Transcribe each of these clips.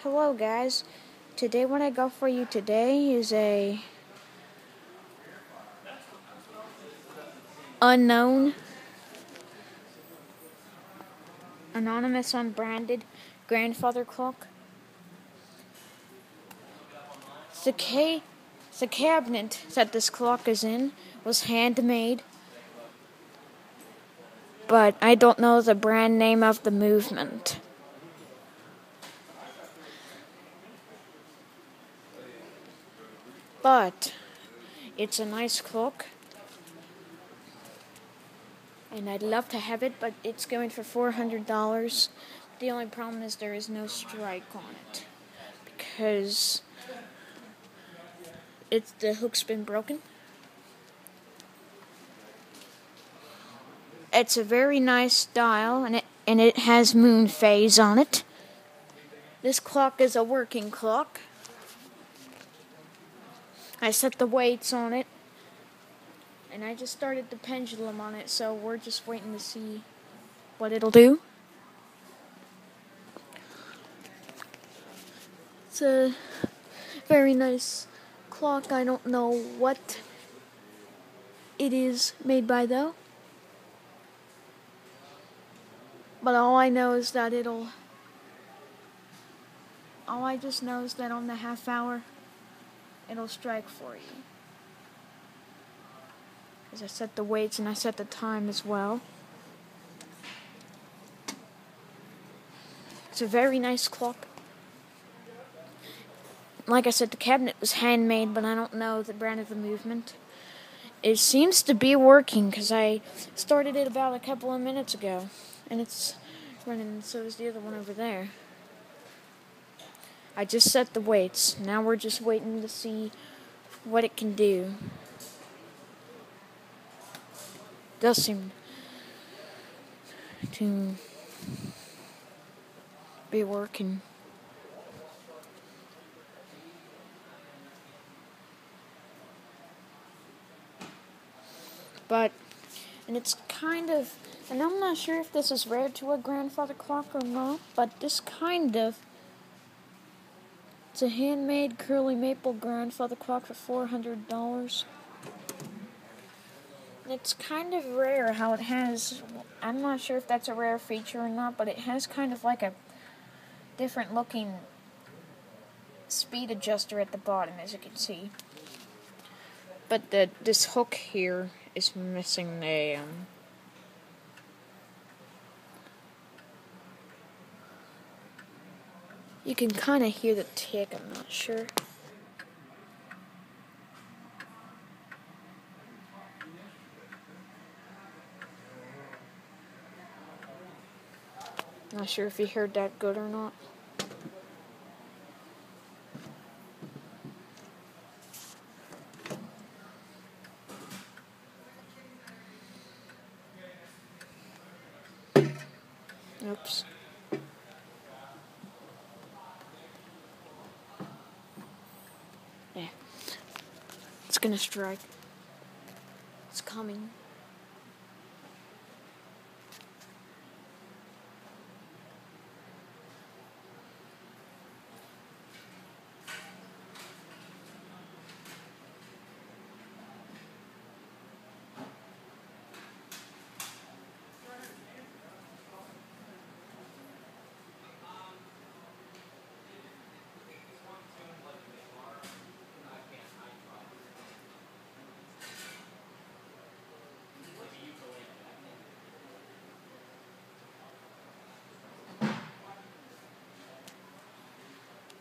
Hello guys, today what I got for you today is a unknown, anonymous, unbranded grandfather clock. The cabinet that this clock is in was handmade, but I don't know the brand name of the movement. But it's a nice clock, and I'd love to have it, but it's going for $400. The only problem is there is no strike on it, because the hook's been broken. It's a very nice dial, and it has moon phase on it. This clock is a working clock. I set the weights on it, and I just started the pendulum on it, so we're just waiting to see what it'll do. It's a very nice clock. I don't know what it is made by though, but all I just know is that on the half hour it'll strike for you, because I set the weights and I set the time as well. It's a very nice clock. Like I said, the cabinet was handmade, but I don't know the brand of the movement. It seems to be working, because I started it about a couple of minutes ago, and it's running, and so is the other one over there. I just set the weights. Now we're just waiting to see what it can do. It does seem to be working. And it's kind of, and I'm not sure if this is rare to a grandfather clock or not, but it's a handmade curly maple grandfather clock for $400. It's kind of rare how it has, I'm not sure if that's a rare feature or not, but it has kind of like a different looking speed adjuster at the bottom, as you can see. But this hook here is missing a you can kind of hear the tick, I'm not sure. Not sure if you heard that good or not. Oops. Yeah. It's gonna strike. It's coming.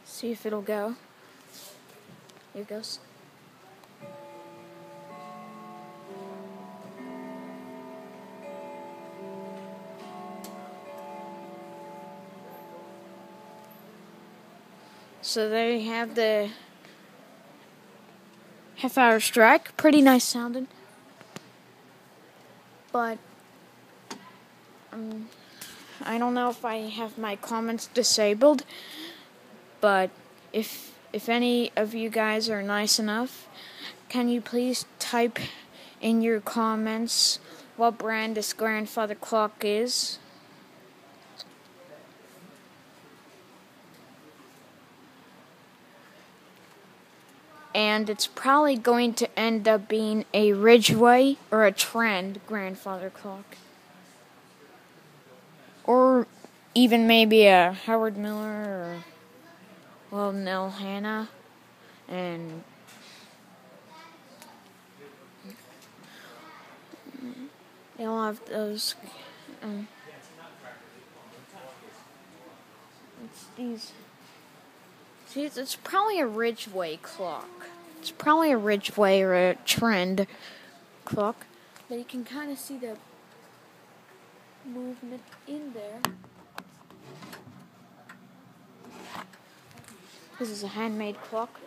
See if it'll go. Here it goes. So there you have the half-hour strike. Pretty nice sounding. But I don't know if I have my comments disabled, but if any of you guys are nice enough, can you please type in your comments what brand this grandfather clock is? and it's probably going to end up being a Ridgeway or a Trend grandfather clock. Or even maybe a Howard Miller or, Nell Hanna. And they'll have those. It's these. See, it's probably a Ridgeway clock. It's probably a Ridgeway or a Trend clock. But you can kind of see the movement in there. This is a handmade clock.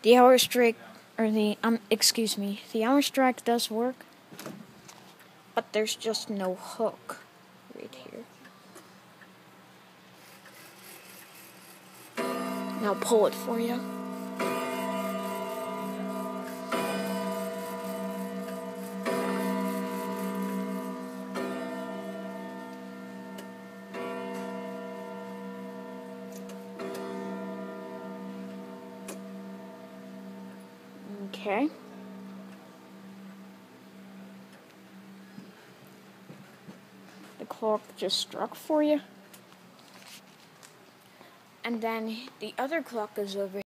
The hour strike, or the hour strike does work, but there's just no hook right here. And I'll pull it for you. Okay. The clock just struck for you. And then the other clock is over